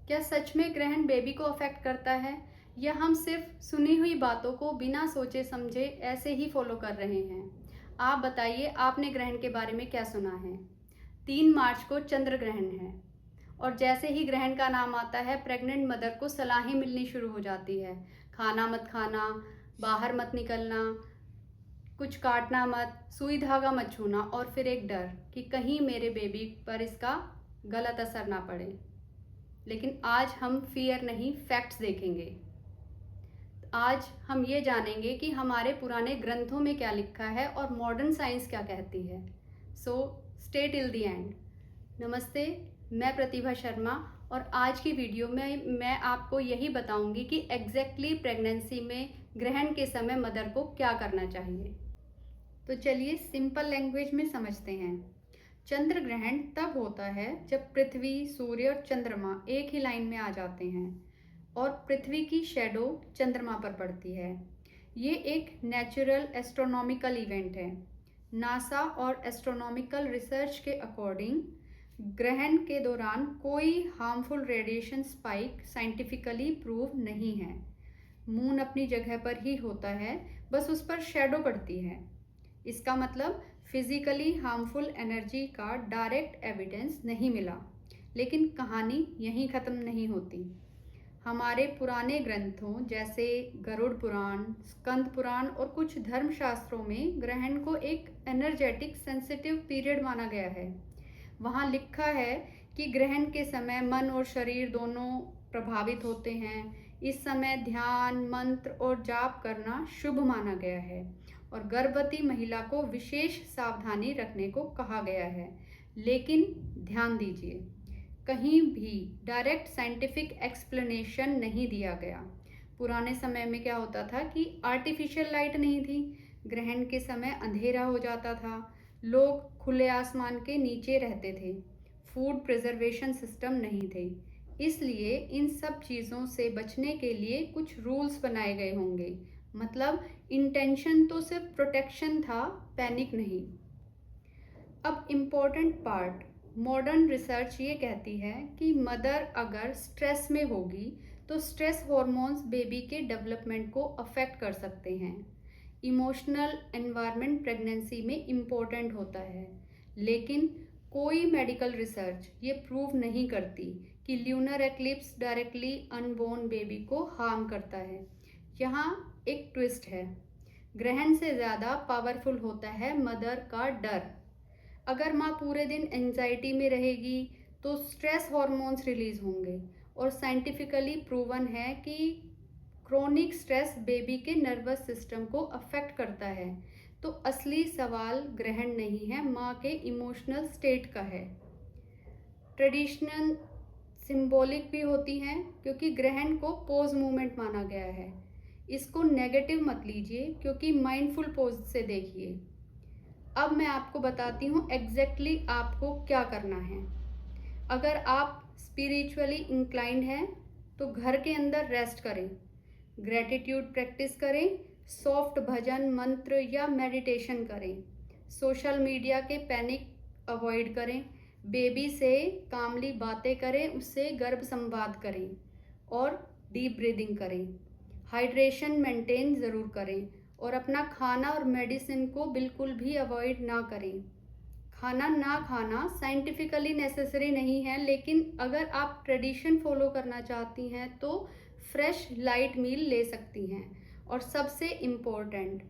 क्या सच में ग्रहण बेबी को अफेक्ट करता है या हम सिर्फ सुनी हुई बातों को बिना सोचे समझे ऐसे ही फॉलो कर रहे हैं? आप बताइए, आपने ग्रहण के बारे में क्या सुना है? 3 मार्च को चंद्र ग्रहण है और जैसे ही ग्रहण का नाम आता है प्रेग्नेंट मदर को सलाहें मिलनी शुरू हो जाती है। खाना मत खाना, बाहर मत निकलना, कुछ काटना मत, सुई धागा मत छूना और फिर एक डर कि कहीं मेरे बेबी पर इसका गलत असर ना पड़े। लेकिन आज हम फियर नहीं, फैक्ट्स देखेंगे। आज हम ये जानेंगे कि हमारे पुराने ग्रंथों में क्या लिखा है और मॉडर्न साइंस क्या कहती है। So stay till the end. नमस्ते, मैं प्रतिभा शर्मा और आज की वीडियो में मैं आपको यही बताऊंगी कि एग्जैक्टली प्रेगनेंसी में ग्रहण के समय मदर को क्या करना चाहिए। तो चलिए सिंपल लैंग्वेज में समझते हैं। चंद्र ग्रहण तब होता है जब पृथ्वी, सूर्य और चंद्रमा एक ही लाइन में आ जाते हैं और पृथ्वी की शैडो चंद्रमा पर पड़ती है। ये एक नेचुरल एस्ट्रोनॉमिकल इवेंट है। नासा और एस्ट्रोनॉमिकल रिसर्च के अकॉर्डिंग ग्रहण के दौरान कोई harmful radiation spike scientifically prove नहीं है। मून अपनी जगह पर ही होता है, बस उस पर शैडो पड़ती है। इसका मतलब फिजिकली हार्मफुल एनर्जी का डायरेक्ट एविडेंस नहीं मिला। लेकिन कहानी यहीं ख़त्म नहीं होती। हमारे पुराने ग्रंथों जैसे गरुड़ पुराण, स्कंद पुराण और कुछ धर्मशास्त्रों में ग्रहण को एक एनर्जेटिक सेंसिटिव पीरियड माना गया है। वहाँ लिखा है कि ग्रहण के समय मन और शरीर दोनों प्रभावित होते हैं। इस समय ध्यान, मंत्र और जाप करना शुभ माना गया है और गर्भवती महिला को विशेष सावधानी रखने को कहा गया है। लेकिन ध्यान दीजिए, कहीं भी डायरेक्ट साइंटिफिक एक्सप्लेनेशन नहीं दिया गया। पुराने समय में क्या होता था कि आर्टिफिशियल लाइट नहीं थी, ग्रहण के समय अंधेरा हो जाता था, लोग खुले आसमान के नीचे रहते थे, फूड प्रिजर्वेशन सिस्टम नहीं थे। इसलिए इन सब चीज़ों से बचने के लिए कुछ रूल्स बनाए गए होंगे। मतलब इंटेंशन तो सिर्फ प्रोटेक्शन था, पैनिक नहीं। अब इम्पोर्टेंट पार्ट, मॉडर्न रिसर्च ये कहती है कि मदर अगर स्ट्रेस में होगी तो स्ट्रेस हॉर्मोन्स बेबी के डेवलपमेंट को अफेक्ट कर सकते हैं। इमोशनल एनवायरनमेंट प्रेगनेंसी में इम्पोर्टेंट होता है, लेकिन कोई मेडिकल रिसर्च ये प्रूव नहीं करती कि lunar eclipse directly unborn baby को हार्म करता है। यहाँ एक ट्विस्ट है, ग्रहण से ज़्यादा पावरफुल होता है मदर का डर। अगर माँ पूरे दिन एंजाइटी में रहेगी तो स्ट्रेस हॉर्मोन्स रिलीज होंगे और साइंटिफिकली प्रूवन है कि क्रोनिक स्ट्रेस बेबी के नर्वस सिस्टम को अफेक्ट करता है। तो असली सवाल ग्रहण नहीं है, माँ के इमोशनल स्टेट का है। ट्रेडिशनल सिंबॉलिक भी होती हैं क्योंकि ग्रहण को पोज मूवमेंट माना गया है। इसको नेगेटिव मत लीजिए, क्योंकि माइंडफुल पोज से देखिए। अब मैं आपको बताती हूँ एग्जैक्टली आपको क्या करना है। अगर आप स्पिरिचुअली इंक्लाइंड हैं तो घर के अंदर रेस्ट करें, ग्रेटिट्यूड प्रैक्टिस करें, सॉफ्ट भजन, मंत्र या मेडिटेशन करें। सोशल मीडिया के पैनिक अवॉइड करें, बेबी से कामली बातें करें, उससे गर्भ संवाद करें और डीप ब्रीदिंग करें। हाइड्रेशन मेंटेन ज़रूर करें और अपना खाना और मेडिसिन को बिल्कुल भी अवॉइड ना करें। खाना ना खाना साइंटिफिकली नेसेसरी नहीं है, लेकिन अगर आप ट्रेडिशन फॉलो करना चाहती हैं तो फ्रेश लाइट मील ले सकती हैं। और सबसे इम्पोर्टेंट,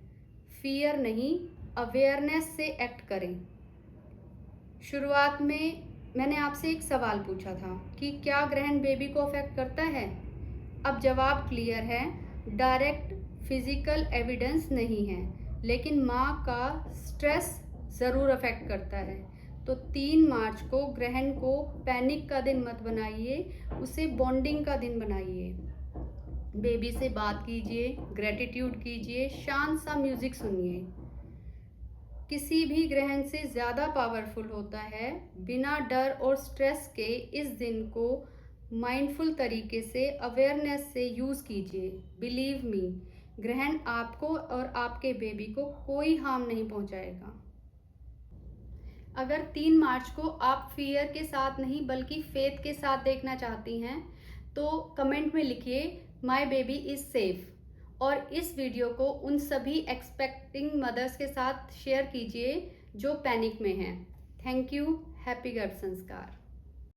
फियर नहीं, अवेयरनेस से एक्ट करें। शुरुआत में मैंने आपसे एक सवाल पूछा था कि क्या ग्रहण बेबी को अफेक्ट करता है। अब जवाब क्लियर है, डायरेक्ट फिजिकल एविडेंस नहीं है, लेकिन माँ का स्ट्रेस ज़रूर अफेक्ट करता है। तो 3 मार्च को ग्रहण को पैनिक का दिन मत बनाइए, उसे बॉन्डिंग का दिन बनाइए। बेबी से बात कीजिए, ग्रेटिट्यूड कीजिए, शांत सा म्यूजिक सुनिए। किसी भी ग्रहण से ज़्यादा पावरफुल होता है। बिना डर और स्ट्रेस के इस दिन को माइंडफुल तरीके से, अवेयरनेस से यूज़ कीजिए। बिलीव मी, ग्रहण आपको और आपके बेबी को कोई हार्म नहीं पहुंचाएगा। अगर 3 मार्च को आप फियर के साथ नहीं बल्कि फेथ के साथ देखना चाहती हैं तो कमेंट में लिखिए माय बेबी इज़ सेफ और इस वीडियो को उन सभी एक्सपेक्टिंग मदर्स के साथ शेयर कीजिए जो पैनिक में हैं। Thank you. हैप्पी गर्भ संस्कार।